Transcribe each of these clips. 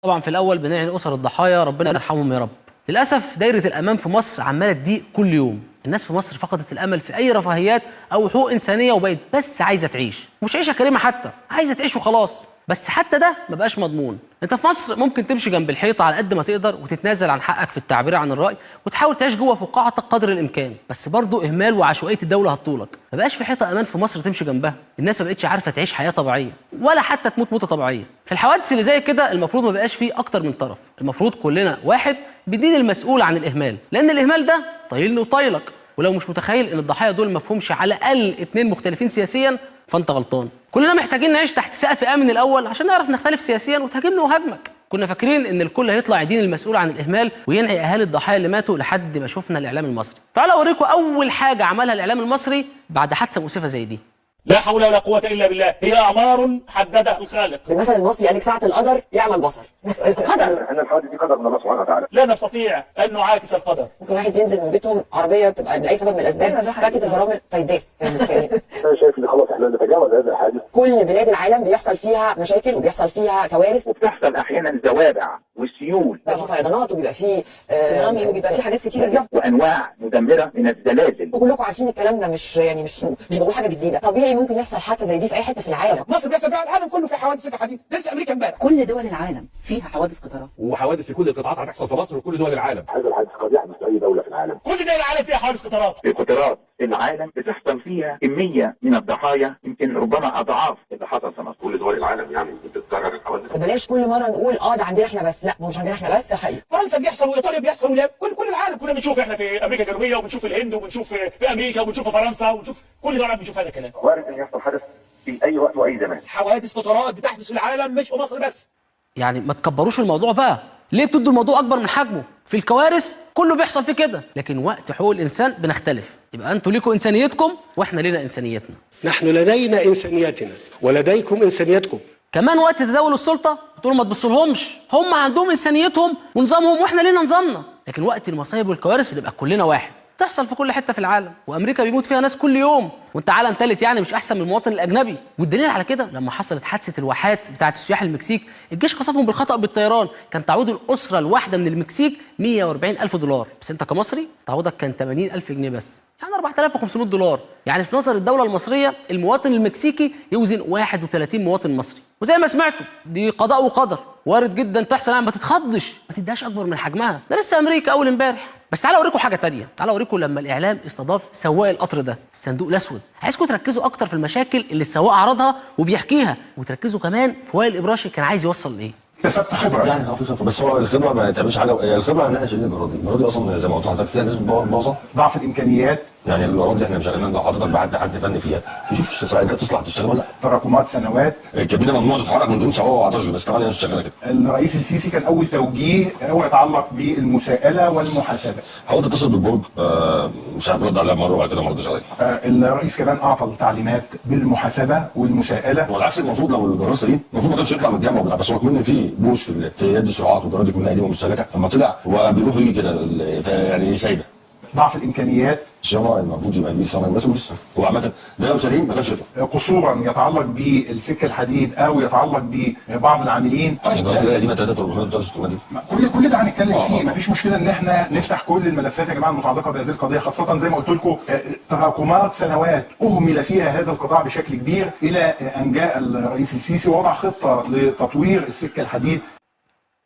طبعا في الاول بنعين اسر الضحايا، ربنا يرحمهم يا رب. للاسف دايره الامان في مصر عماله تضيق كل يوم. الناس في مصر فقدت الامل في اي رفاهيات او حقوق انسانيه، وبقت بس عايزه تعيش، مش عيشه كريمه، حتى عايزه تعيش وخلاص. بس حتى ده ما بقاش مضمون. انت في مصر ممكن تمشي جنب الحيطه على قد ما تقدر وتتنازل عن حقك في التعبير عن الراي وتحاول تعيش جوه فقاعتك قدر الامكان، بس برضه اهمال وعشوائيه الدوله هتطولك. ما بقاش في حيطه امان في مصر تمشي جنبها. الناس ما بقتش عارفه تعيش حياه طبيعيه ولا حتى تموت موته طبيعيه. في الحوادث اللي زي كده المفروض ما بقاش فيه اكتر من طرف، المفروض كلنا واحد بندين المسؤول عن الاهمال، لان الاهمال ده طايلني وطايلك. ولو مش متخيل ان الضحايا دول مفهومش على الاقل اتنين مختلفين سياسيا فانت غلطان. كلنا محتاجين نعيش تحت سقف امن الاول عشان نعرف نختلف سياسيا وتهاجمني وهاجمك. كنا فاكرين ان الكل هيطلع يدين المسؤول عن الاهمال وينعي اهالي الضحايا اللي ماتوا لحد ما شفنا الاعلام المصري. تعالوا اوريكم اول حاجه عملها الاعلام المصري بعد حادثه مؤسفه زي دي. لا حول ولا قوة إلا بالله، هي أعمار حددها الخالق. المثل المصري قال لك ساعة القدر يعمل بصر. قدر. احنا الحوادث دي قدر من الله سبحانه وتعالى. لا نستطيع أن نعاكس القدر. ممكن واحد ينزل من بيتهم عربية تبقى لأي سبب من الأسباب فاكت الفرامل فيداس. انا شايف ان خلاص احنا نتجاوز هذا الحادث. كل بلاد العالم بيحصل فيها مشاكل وبيحصل فيها كوارث، وبتحصل احيانا زوابع وسيول. بيبقى في فيضانات وبيبقى في تسونامي وبيبقى في حاجات كتير بالظبط، وانواع مدمره من الزلازل. وكلكم عارفين الكلام ده، مش بقول حاجة جديدة. طبيعي ممكن يحصل حادثة زي دي في أي حتة في العالم. مصر بيحصل فيها، العالم كله في حوادث سكة حديد، لسه أمريكا امبارح. كل دول العالم فيها حوادث قطارات، وحوادث في كل القطاعات هتحصل في مصر وكل دول العالم. هذا الحادث قد يحدث في اي دوله في العالم. كل دول العالم فيها حوادث قطارات. القطارات في العالم بتحصل فيها كميه من الضحايا يمكن ربما اضعاف اللي حصل في مصر. كل دول العالم يعني بتتكرر الحوادث. بلاش كل مرة نقول ده عندنا احنا بس، لا هو مش عندنا احنا بس، ده حقيقي. فرنسا بيحصل وايطاليا بيحصل كل العالم. كنا بنشوف احنا في امريكا الجنوبيه وبنشوف الهند وبنشوف في امريكا وبنشوف في فرنسا وبنشوف كل العالم بنشوف هذا الكلام. وارد ان يحصل حدث في اي وقت واي زمان. حوادث قطارات بتحدث في العالم مش في مصر بس. يعني ما تكبروش الموضوع بقى، ليه بتدوا الموضوع اكبر من حجمه؟ في الكوارث كله بيحصل فيه كده، لكن وقت حقوق الانسان بنختلف. يبقى انتوا ليكم انسانيتكم واحنا لينا انسانيتنا. نحن لدينا انسانيتنا ولديكم انسانيتكم. كمان وقت تداول السلطه بتقولوا ما تبصلهمش، هم عندهم انسانيتهم ونظامهم واحنا لينا نظامنا. لكن وقت المصايب والكوارث بنبقى كلنا واحد. تحصل في كل حته في العالم، وامريكا بيموت فيها ناس كل يوم، وانت عالم ثالث يعني مش احسن من المواطن الاجنبي. والدليل على كده لما حصلت حادثه الواحات بتاعه السياح المكسيك، الجيش قصفهم بالخطا بالطيران، كان تعويض الاسره الواحده من المكسيك 140,000 دولار، بس انت كمصري تعويضك كان 80,000 جنيه بس، يعني 4500 دولار. يعني في نظر الدوله المصريه المواطن المكسيكي يوزن 31 مواطن مصري. وزي ما سمعتوا دي قضاء وقدر، وارد جدا تحصل، يعني ما تتخضش، ما تديهاش اكبر من حجمها. ده لسه امريكا اول امبارح. بس تعالوا اوريكم حاجه تانية، تعالوا اوريكم لما الاعلام استضاف سواق القطر ده، الصندوق الاسود. عايزكم تركزوا اكتر في المشاكل اللي السواق عرضها وبيحكيها، وتركزوا كمان في وائل الابراشي كان عايز يوصل لايه. كسبت خبره يعني، في خبره، بس هو الخبره ما تعملش حاجه. الخبره ان احنا شايلين الاراضي اصلا زي ما قلت لحضرتك فيها نسبه باظه، ضعف الامكانيات. يعني الاراضي احنا مش شغالين، لو حضرتك بعت حد فني فيها يشوف اسرائيل تصلح تشتغل ولا لا. تراكمات سنوات، الكابينه ممنوع تتحرك من دون 17 بس طبعا مش شغاله كده. الرئيس السيسي كان اول توجيه هو يتعلق بالمساءله والمحاسبه. حاولت اتصل بالبرج مش عارف ارد عليها مره وبعد كده ما ردش عليا. الرئيس كمان اعطى التعليمات بالمحاسبه والمساءله. والعكس المفروض لو الجرار سليم المفروض ما كانش يطلع من الجامعه وبتاع، بس هو كمان في بوش في يد السرعات والجرار دي كلها قديمه ومستهلكه، اما طلع وبيروح يجي كده يعني سايبه. ضعف الامكانيات، صيانه المفروض يبقى فيه صيانه بس لسه هو عامه ده لو سليم ما كانش يطلع. قصورا يتعلق بالسكه الحديد او يتعلق ببعض العاملين. الجرارات القديمه 3 كل ده هنتكلم فيه، مفيش مشكله ان احنا نفتح كل الملفات يا جماعه المتعلقه بهذه القضيه، خاصه زي ما قلت لكم تراكمات سنوات اهمل فيها هذا القطاع بشكل كبير، الى ان جاء الرئيس السيسي ووضع خطه لتطوير السكه الحديد.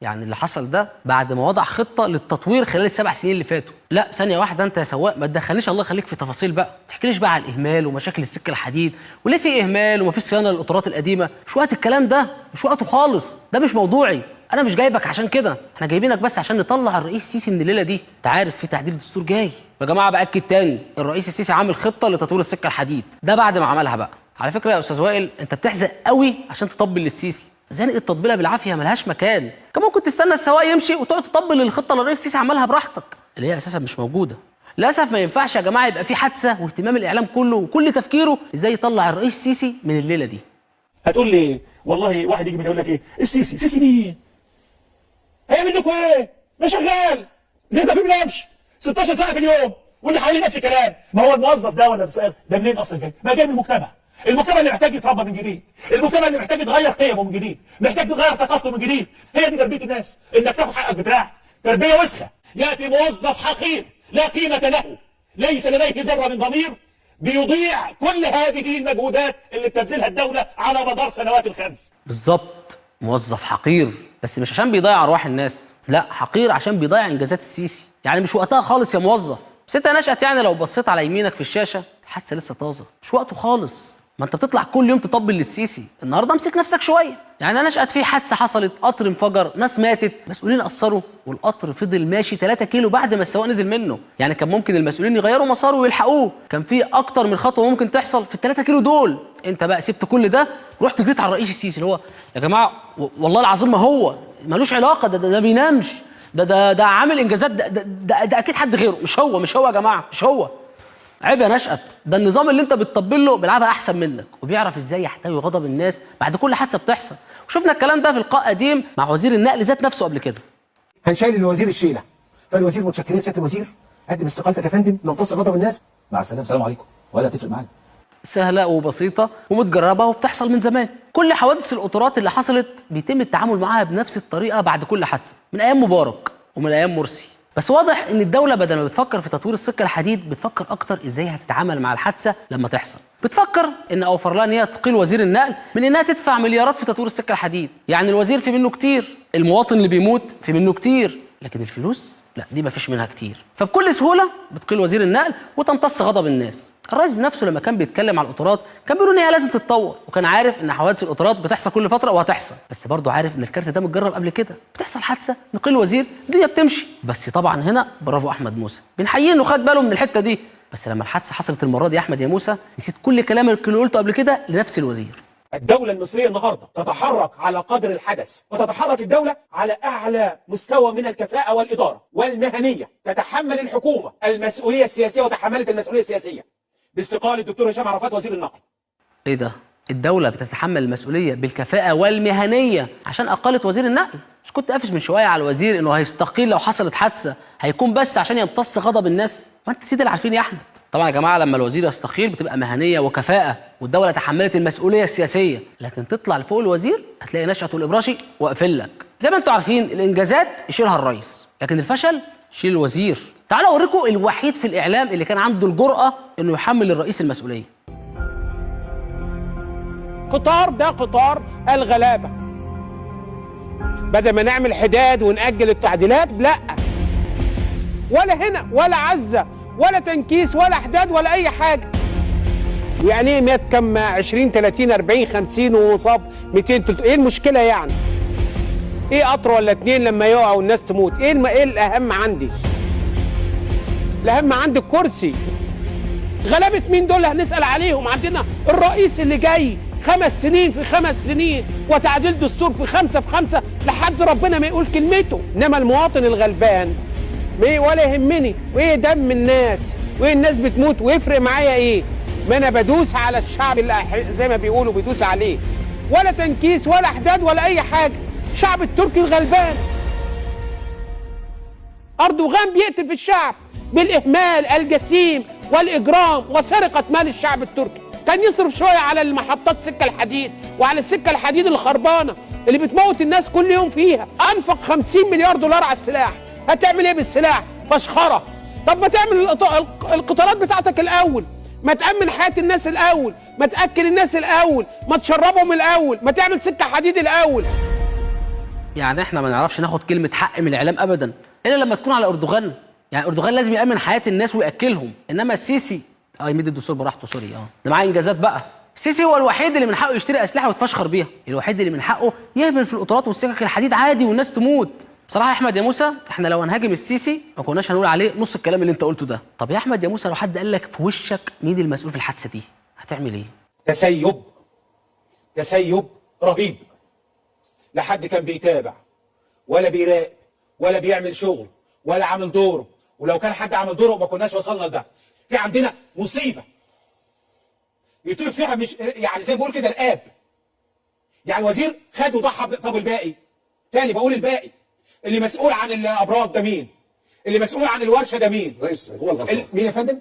يعني اللي حصل ده بعد ما وضع خطه للتطوير خلال ال7 سنين اللي فاتوا. لا ثانيه واحده انت يا سواق، ما تدخلنيش الله يخليك في تفاصيل بقى، ما تحكيليش بقى على الاهمال ومشاكل السكه الحديد وليه في اهمال وما فيش صيانه للقطارات القديمه. مش وقت الكلام ده، مش وقته خالص، ده مش موضوعي. انا مش جايبك عشان كده، احنا جايبينك بس عشان نطلع الرئيس السيسي من الليله دي. انت عارف في تعديل دستور جاي يا جماعه. باكد تاني الرئيس السيسي عامل خطه لتطوير السكه الحديد، ده بعد ما عملها بقى. على فكره يا استاذ وائل انت بتحزق قوي عشان تطبل للسيسي، زنق التطبيله بالعافيه ملهاش مكان. كان ممكن تستنى السواق يمشي وتقعد تطبل الخطه اللي الرئيس السيسي عملها براحتك، اللي هي اساسا مش موجوده. للاسف ما ينفعش يا جماعه يبقى في حادثه واهتمام الاعلام كله وكل تفكيره ازاي يطلع الرئيس السيسي من الليله دي. هتقول لي والله واحد يجي يقول لك ايه السيسي مين؟ هيعمل لكم ايه؟ ما شغال، ليه ما بينامش 16 ساعه في اليوم واللي حواليه نفس الكلام. ما هو الموظف ده ولا ده منين اصلا جاي؟ ما جاي من المجتمع. المجتمع اللي محتاج يتربى من جديد، المجتمع اللي محتاج يتغير قيمه من جديد، محتاج يغير ثقافته من جديد. هي دي تربيه الناس، انك تاخد حقك بدراعك. تربيه وسخه. ياتي موظف حقير لا قيمه له، ليس لديه ذره من ضمير، بيضيع كل هذه المجهودات اللي بتبذلها الدوله على مدار سنوات الخمس. بالظبط، موظف حقير، بس مش عشان بيضيع ارواح الناس، لا، حقير عشان بيضيع انجازات السيسي. يعني مش وقتها خالص يا موظف. بس انت نشأت، يعني لو بصيت على يمينك في الشاشه الحادثه لسه طازه، مش وقته خالص. ما انت بتطلع كل يوم تطبل للسيسي، النهارده امسك نفسك شويه. يعني انا نشأت في حادثه حصلت، قطر انفجر، ناس ماتت، مسؤولين قصروا، والقطر فضل ماشي 3 كيلو بعد ما السواق نزل منه. يعني كان ممكن المسؤولين يغيروا مساره ويلحقوه. كان في اكتر من خطوه ممكن تحصل في ال3 كيلو دول. انت بقى سبت كل ده ورحت جريت على الرئيس السيسي، اللي هو يا جماعه والله العظيم ما هو ملوش علاقه، ده بينامش، ده عامل انجازات، ده اكيد حد غيره، مش هو يا جماعه، مش هو. عيب يا نشأت، ده النظام اللي انت بتطبل له بيلعبها احسن منك، وبيعرف ازاي يحتوي غضب الناس بعد كل حادثه بتحصل. وشفنا الكلام ده في لقاء قديم مع وزير النقل ذات نفسه قبل كده. هنشيل الوزير الشيله، فالوزير متشكرين سياده الوزير، قدم استقالتك يا فندم، نمتص غضب الناس، مع السلامه، سلام عليكم، ولا تفرق معايا. سهله وبسيطه ومتجربه وبتحصل من زمان. كل حوادث القطارات اللي حصلت بيتم التعامل معاها بنفس الطريقه بعد كل حادثه، من ايام مبارك ومن ايام مرسي. بس واضح ان الدوله بدل ما بتفكر في تطوير السكه الحديد، بتفكر اكتر ازاي هتتعامل مع الحادثه لما تحصل. بتفكر ان اوفر لها ان هي تقيل وزير النقل من انها تدفع مليارات في تطوير السكه الحديد. يعني الوزير في منه كتير، المواطن اللي بيموت في منه كتير، لكن الفلوس لا، دي ما فيش منها كتير. فبكل سهوله بتقيل وزير النقل وتمتص غضب الناس. الرئيس بنفسه لما كان بيتكلم على القطارات كان بيقول ان هي لازم تتطور، وكان عارف ان حوادث القطارات بتحصل كل فتره وهتحصل، بس برضه عارف ان الكارت ده متجرب قبل كده. بتحصل حادثه نقيل وزير، الدنيا بتمشي. بس طبعا هنا برافو احمد موسى، بنحييه انه خد باله من الحته دي. بس لما الحادثه حصلت المره دي يا احمد يا موسى، نسيت كل كلام اللي قلته قبل كده لنفس الوزير. الدولة المصرية النهاردة تتحرك على قدر الحدث، وتتحرك الدولة على أعلى مستوى من الكفاءة والإدارة والمهنية. تتحمل الحكومة المسؤولية السياسية، وتحملت المسؤولية السياسية باستقالة الدكتور هشام عرفات وزير النقل. ايه ده؟ الدولة بتتحمل المسؤولية بالكفاءة والمهنية عشان أقالت وزير النقل؟ مش كنت قافش من شوية على الوزير إنه هيستقيل لو حصلت حادثة، هيكون بس عشان يمتص غضب الناس؟ ما أنت سيد العارفين يا أحمد. طبعا يا جماعة لما الوزير يستقيل بتبقى مهنية وكفاءة، والدولة تحملت المسؤولية السياسية. لكن تطلع لفوق الوزير هتلاقي نشأة والإبراشي واقفين لك. زي ما أنتوا عارفين الإنجازات يشيلها الرئيس، لكن الفشل يشيل الوزير. تعالوا أوريكم الوحيد في الإعلام اللي كان عنده الجرأة إنه يحمل الرئيس المسؤولية. قطار ده قطار الغلابة، بدل ما نعمل حداد ونأجل التعديلات، لا، ولا هنا ولا عزة ولا تنكيس ولا حداد ولا أي حاجة. يعني ايه 100 كم 20 30 40 50 ومصاب 200 300؟ ايه المشكلة يعني؟ ايه قطر ولا 2 لما يقع والناس تموت؟ ايه الأهم عندي؟ الأهم عندي الكرسي. غلابة مين دول هنسأل عليهم؟ عندنا الرئيس اللي جاي 5 سنين في 5 سنين، وتعديل دستور في 5 في 5 لحد ربنا ما يقول كلمته. انما المواطن الغلبان ولا يهمني، وايه دم الناس، وايه الناس بتموت، ويفرق معايا ايه؟ ما انا بدوس على الشعب اللي زي ما بيقولوا بدوس عليه، ولا تنكيس ولا حداد ولا اي حاجه. الشعب التركي الغلبان اردوغان بيقتل في الشعب بالاهمال الجسيم والاجرام وسرقه مال الشعب التركي. كان يصرف شويه على المحطات سكه الحديد وعلى السكه الحديد الخربانه اللي بتموت الناس كل يوم فيها. انفق 50 مليار دولار على السلاح. هتعمل ايه بالسلاح؟ فشخره. طب ما تعمل القطارات بتاعتك الاول، ما تأمن حياه الناس الاول، ما تاكل الناس الاول، ما تشربهم الاول، ما تعمل سكه حديد الاول. يعني احنا ما نعرفش ناخد كلمه حق من الاعلام ابدا الا لما تكون على اردوغان. يعني اردوغان لازم يامن حياه الناس وياكلهم، انما السيسي يمد الدستور براحته. سوري، ده معاه انجازات بقى. السيسي هو الوحيد اللي من حقه يشتري اسلحه ويتفشخر بيها، الوحيد اللي من حقه يهبل في القطارات والسكك الحديد عادي والناس تموت. بصراحه يا احمد يا موسى، احنا لو هنهاجم السيسي ما كناش هنقول عليه نص الكلام اللي انت قلته ده. طب يا احمد يا موسى، لو حد قال لك في وشك مين المسؤول في الحادثه دي، هتعمل ايه؟ تسيب رهيب. لا حد كان بيتابع ولا بيراقب ولا بيعمل شغل ولا عامل دوره، ولو كان حد عمل دوره ما كناش وصلنا لده. في عندنا مصيبه يطير فيها، مش يعني زي ما بقول كده الاب. يعني الوزير خد وضحى. طب الباقي تاني بقول الباقي اللي مسؤول عن الابراج ده مين؟ اللي مسؤول عن الورشه ده مين؟ رئيس هو الغلطان. مين يا فندم؟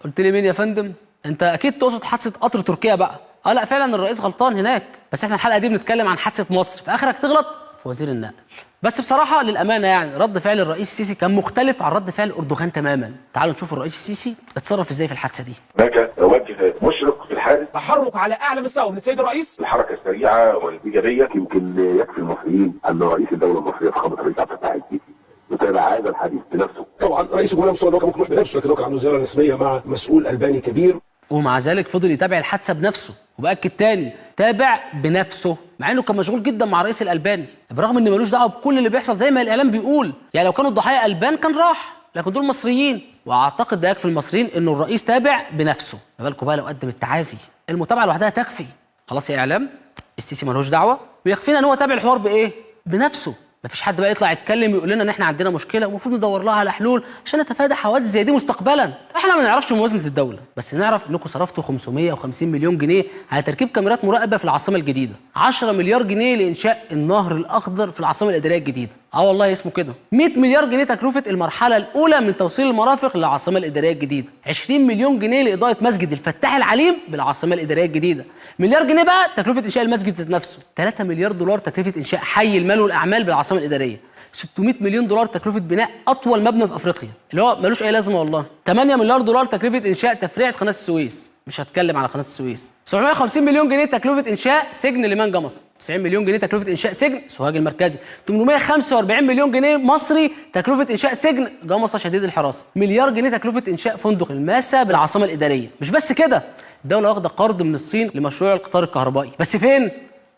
قلت لي مين يا فندم؟ انت اكيد تقصد حادثه قطر تركيا بقى. لا فعلا الرئيس غلطان هناك، بس احنا الحلقه دي بنتكلم عن حادثه مصر، في اخرك تغلط في وزير النقل. بس بصراحه للامانه يعني رد فعل الرئيس السيسي كان مختلف عن رد فعل اردوغان تماما. تعالوا نشوف الرئيس السيسي اتصرف ازاي في الحادثه دي. هناك وجه مشرق في الحادث، تحرك على اعلى مستوى من السيد الرئيس، الحركه السريعه والايجابيه. يمكن يكفي المصريين ان رئيس الدوله المصريه فخامه الرئيس عبد الفتاح السيسي يتابع هذا الحديث بنفسه. طبعا رئيس الجمهوريه مصر هو كان ممكن يروح بنفسه، لكن هو كان عنده زياره رسميه مع مسؤول الباني كبير، ومع ذلك فضل يتابع الحادثه بنفسه. وباكد تاني تابع بنفسه، مع انه كان مشغول جدا مع رئيس الالباني، برغم ان ملوش دعوه بكل اللي بيحصل زي ما الاعلام بيقول. يعني لو كانوا الضحايا البان كان راح، لكن دول مصريين، واعتقد ده يكفي المصريين انه الرئيس تابع بنفسه. ما بالكم بقى لو قدم التعازي؟ المتابعه لوحدها تكفي. خلاص يا اعلام، السيسي ملوش دعوه، ويكفينا ان هو تابع الحوار بايه؟ بنفسه. مفيش حد بقى يطلع يتكلم يقول لنا ان احنا عندنا مشكله ومفروض ندور لها على حلول عشان نتفادى حوادث زي دي مستقبلا. احنا ما نعرفش موازنه الدوله، بس نعرف انكم صرفتوا 550 مليون جنيه على تركيب كاميرات مراقبه في العاصمه الجديده، 10 مليار جنيه لانشاء النهر الاخضر في العاصمه الاداريه الجديده. والله اسمه كده. 100 مليار جنيه تكلفه المرحله الاولى من توصيل المرافق للعاصمه الاداريه الجديده، 20 مليون جنيه لاضاءه مسجد الفتاح العليم بالعاصمه الاداريه الجديده، مليار جنيه بقى تكلفه انشاء المسجد ذات نفسه، 3 مليار دولار تكلفه انشاء حي المال والاعمال بالعاصمه الاداريه، 600 مليون دولار تكلفه بناء اطول مبنى في افريقيا اللي هو ملوش اي لازمه والله، 8 مليار دولار تكلفه انشاء تفريعه قناه السويس، مش هتكلم على قناه السويس، 750 مليون جنيه تكلفه انشاء سجن ليمان جمصه، 90 مليون جنيه تكلفه انشاء سجن سوهاج المركزي، 845 مليون جنيه مصري تكلفه انشاء سجن جمصه شديد الحراسه، مليار جنيه تكلفه انشاء فندق الماسا بالعاصمه الاداريه. مش بس كده، الدوله واخده قرض من الصين لمشروع القطار الكهربائي، بس فين؟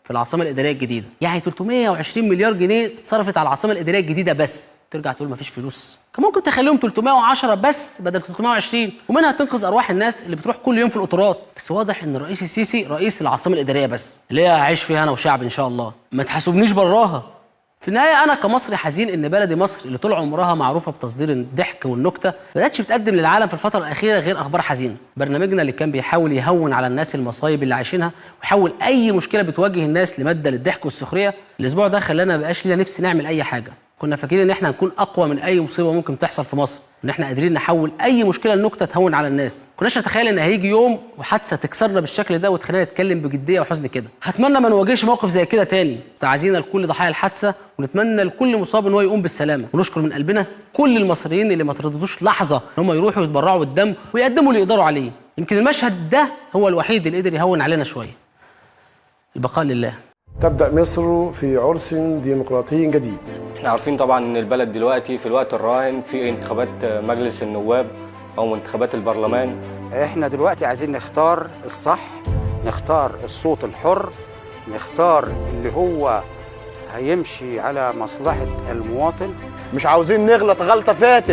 في العاصمه الاداريه الجديده. يعني 320 مليار جنيه اتصرفت على العاصمه الاداريه الجديده بس. ترجع تقول مفيش فلوس؟ كان ممكن تخليهم 310 بس بدل 320، ومنها تنقذ ارواح الناس اللي بتروح كل يوم في القطارات. بس واضح ان الرئيس السيسي رئيس العاصمه الاداريه بس، اللي هي هعيش فيها انا وشعب ان شاء الله، ما تحاسبنيش براها. في النهايه انا كمصري حزين ان بلدي مصر اللي طول عمرها معروفه بتصدير الضحك والنكته ما بقتش بتقدم للعالم في الفتره الاخيره غير اخبار حزينه. برنامجنا اللي كان بيحاول يهون على الناس المصايب اللي عايشينها ويحول اي مشكله بتواجه الناس لماده للضحك والسخريه، الاسبوع ده خلانا ما بقاش لينا نفس نعمل اي حاجه. كنا فاكرين ان احنا هنكون اقوى من اي مصيبه ممكن تحصل في مصر، ان احنا قادرين نحول اي مشكله لنكته تهون على الناس. كناش نتخيل ان هيجي يوم وحادثه تكسرنا بالشكل ده وتخلينا نتكلم بجديه وحزن كده. هتمنى ما نواجهش موقف زي كده تاني. تعزينا لكل ضحايا الحادثه، ونتمنى لكل مصاب ان هو يقوم بالسلامه، ونشكر من قلبنا كل المصريين اللي ما ترددوش لحظه ان هم يروحوا يتبرعوا بالدم ويقدموا اللي يقدروا عليه. يمكن المشهد ده هو الوحيد اللي قدر يهون علينا شويه. البقاء لله. تبدأ مصر في عرس ديمقراطي جديد. احنا عارفين طبعا ان البلد دلوقتي في الوقت الراهن في انتخابات مجلس النواب او انتخابات البرلمان. احنا دلوقتي عايزين نختار الصح، نختار الصوت الحر، نختار اللي هو هيمشي على مصلحة المواطن. مش عاوزين نغلط غلطة فاتت.